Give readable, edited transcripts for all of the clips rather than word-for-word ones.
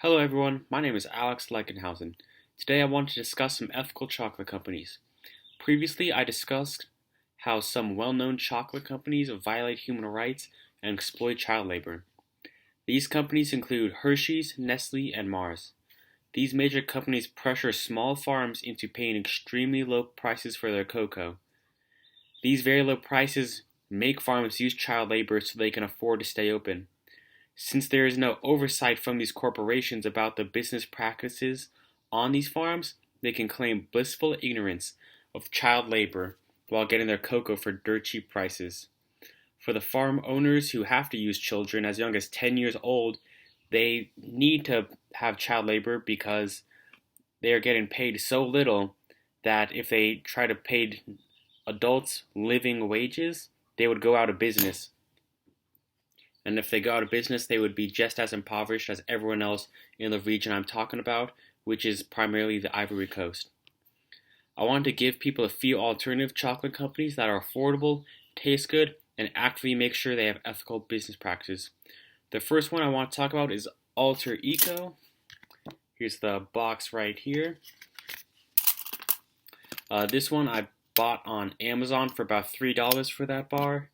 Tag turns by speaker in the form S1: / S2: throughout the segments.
S1: Hello everyone, my name is Alex Leichenhausen. Today I want to discuss some ethical chocolate companies. Previously I discussed how some well-known chocolate companies violate human rights and exploit child labor. These companies include Hershey's, Nestle, and Mars. These major companies pressure small farms into paying extremely low prices for their cocoa. These very low prices make farms use child labor so they can afford to stay open. Since there is no oversight from these corporations about the business practices on these farms, they can claim blissful ignorance of child labor while getting their cocoa for dirt cheap prices. For the farm owners who have to use children as young as 10 years old, they need to have child labor because they are getting paid so little that if they try to pay adults living wages, they would go out of business. And if they go out of business, they would be just as impoverished as everyone else in the region I'm talking about, which is primarily the Ivory Coast. I wanted to give people a few alternative chocolate companies that are affordable, taste good, and actively make sure they have ethical business practices. The first one I want to talk about is Alter Eco. Here's the box right here. This one I bought on Amazon for about $3 for that bar.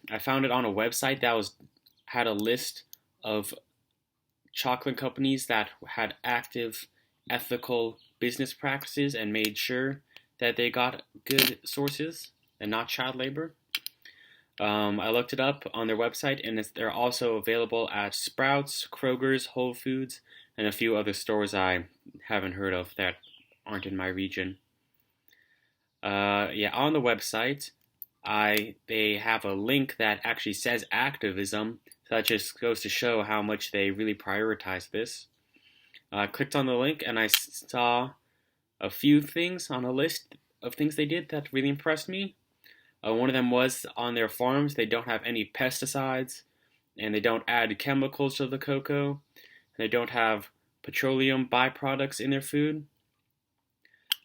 S1: I found it on a website that had a list of chocolate companies that had active ethical business practices and made sure that they got good sources and not child labor. I looked it up on their website, and they're also available at Sprouts, Kroger's, Whole Foods, and a few other stores I haven't heard of that aren't in my region. On the website, they have a link that actually says activism, so that just goes to show how much they really prioritize this. I clicked on the link and I saw a few things on a list of things they did that really impressed me. One of them was on their farms they don't have any pesticides, and they don't add chemicals to the cocoa, and they don't have petroleum byproducts in their food.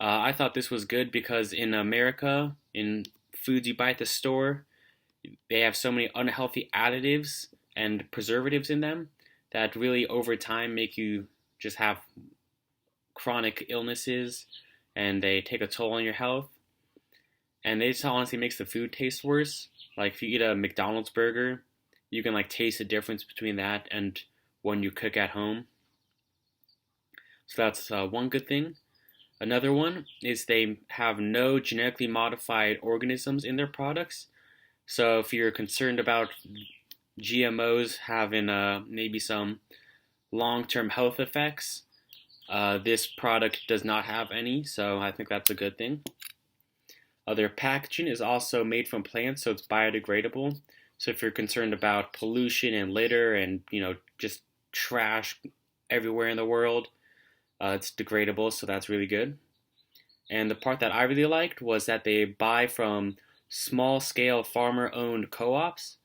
S1: I thought this was good because in America, in foods you buy at the store, they have so many unhealthy additives and preservatives in them that really over time make you just have chronic illnesses, and they take a toll on your health. And this honestly makes the food taste worse. Like if you eat a McDonald's burger, you can taste the difference between that and one you cook at home. So that's one good thing. Another one is they have no genetically modified organisms in their products. So if you're concerned about GMOs having maybe some long-term health effects, this product does not have any, so I think that's a good thing. Their packaging is also made from plants, so it's biodegradable. So if you're concerned about pollution and litter and just trash everywhere in the world, it's degradable, so that's really good. And the part that I really liked was that they buy from small-scale farmer-owned co-ops.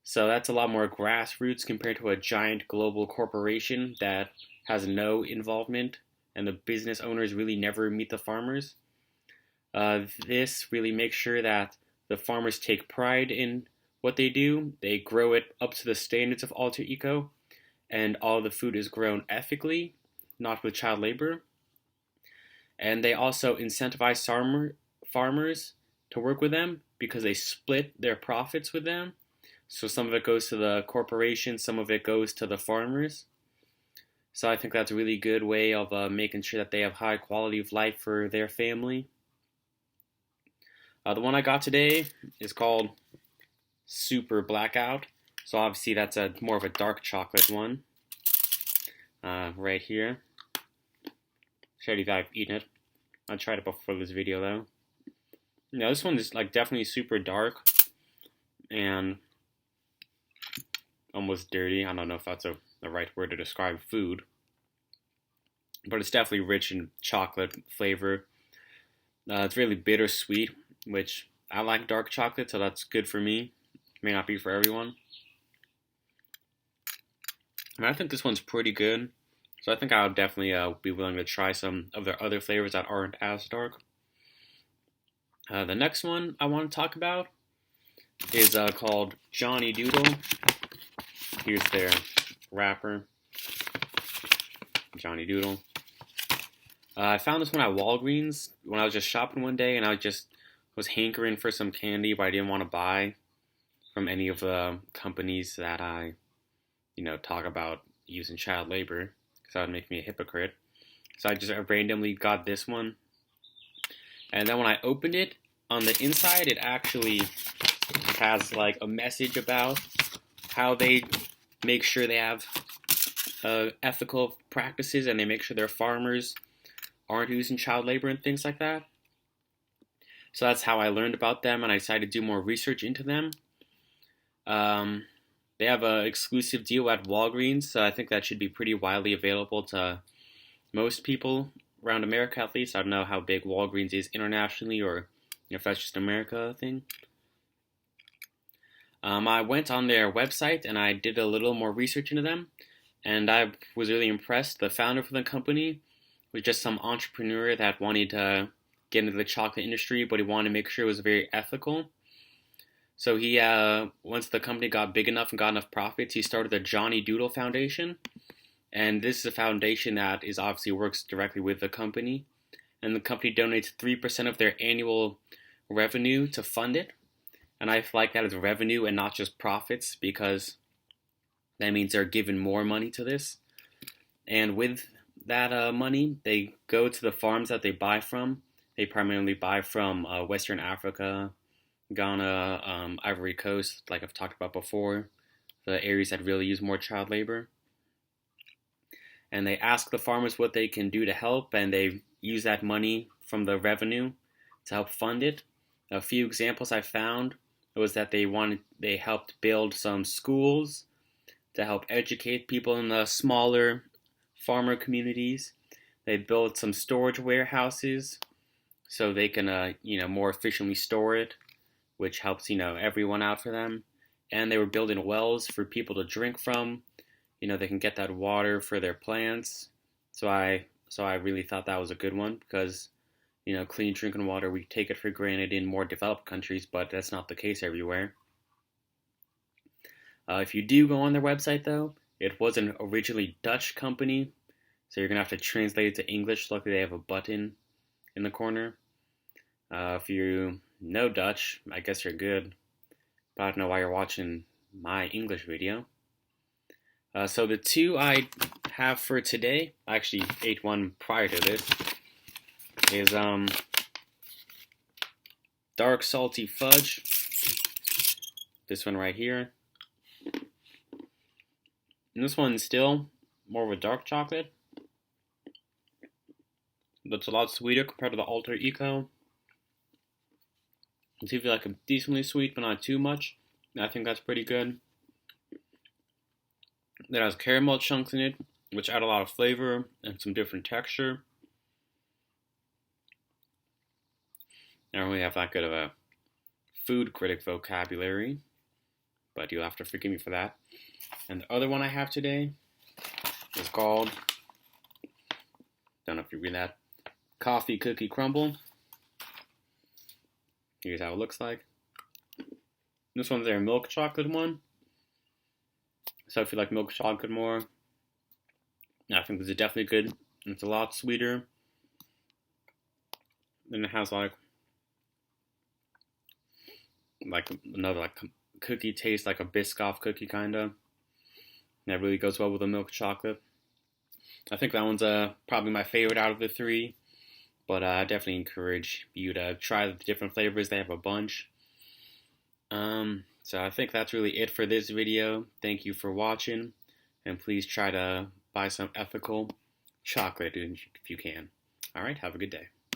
S1: So that's a lot more grassroots compared to a giant global corporation that has no involvement, and the business owners really never meet the farmers. This really makes sure that the farmers take pride in what they do. They grow it up to the standards of Alter Eco, and all the food is grown ethically, not with child labor. And they also incentivize farmers to work with them because they split their profits with them. So some of it goes to the corporation, some of it goes to the farmers. So I think that's a really good way of making sure that they have high quality of life for their family. The one I got today is called Super Blackout. So obviously that's more of a dark chocolate one. Right here. Show that I've eaten it. I tried it before this video though. This one is definitely super dark and almost dirty. I don't know if that's the right word to describe food, but it's definitely rich in chocolate flavor. It's really bittersweet, which I like dark chocolate, so that's good for me. May not be for everyone. I think this one's pretty good. So I think I would definitely be willing to try some of their other flavors that aren't as dark. The next one I want to talk about is called Johnny Doodle. Here's their wrapper. Johnny Doodle. I found this one at Walgreens when I was just shopping one day, and I just was hankering for some candy, but I didn't want to buy from any of the companies that I, talk about using child labor, because that would make me a hypocrite. So I just randomly got this one, and then when I opened it, on the inside, it actually has like a message about how they make sure they have ethical practices, and they make sure their farmers aren't using child labor and things like that. So that's how I learned about them, and I decided to do more research into them. They have an exclusive deal at Walgreens, so I think that should be pretty widely available to most people around America, at least. I don't know how big Walgreens is internationally, or if that's just an America thing. I went on their website and I did a little more research into them, and I was really impressed. The founder for the company was just some entrepreneur that wanted to get into the chocolate industry, but he wanted to make sure it was very ethical. So he, once the company got big enough and got enough profits, he started the Johnny Doodle Foundation. And this is a foundation that is obviously works directly with the company. And the company donates 3% of their annual revenue to fund it. And I like that as revenue and not just profits, because that means they're giving more money to this. And with that money, they go to the farms that they buy from. They primarily buy from Western Africa, Ghana, Ivory Coast, like I've talked about before, the areas that really use more child labor. And they ask the farmers what they can do to help, and they use that money from the revenue to help fund it. A few examples I found was that they helped build some schools to help educate people in the smaller farmer communities. They built some storage warehouses so they can, more efficiently store it, which helps, everyone out for them. And they were building wells for people to drink from. They can get that water for their plants. So I really thought that was a good one, because, clean drinking water, we take it for granted in more developed countries, but that's not the case everywhere. If you do go on their website, though, it was an originally Dutch company, so you're going to have to translate it to English. Luckily, they have a button in the corner. If you know Dutch, I guess you're good, but I don't know why you're watching my English video. So the two I have for today, I actually ate one prior to this, is dark salty fudge. This one right here. And this one's still more of a dark chocolate, but it's a lot sweeter compared to the Alter Eco. It's even like a decently sweet, but not too much. I think that's pretty good. It has caramel chunks in it, which add a lot of flavor and some different texture. I don't really have that good of a food critic vocabulary, but you'll have to forgive me for that. And the other one I have today is called, don't know if you read that, Coffee Cookie Crumble. Here's how it looks like. This one's their milk chocolate one. So if you like milk chocolate more, I think this is definitely good. It's a lot sweeter. Then it has like another cookie taste, like a Biscoff cookie kind of. That really goes well with the milk chocolate. I think that one's probably my favorite out of the three. But I definitely encourage you to try the different flavors. They have a bunch. So I think that's really it for this video. Thank you for watching. And please try to buy some ethical chocolate if you can. Alright, have a good day.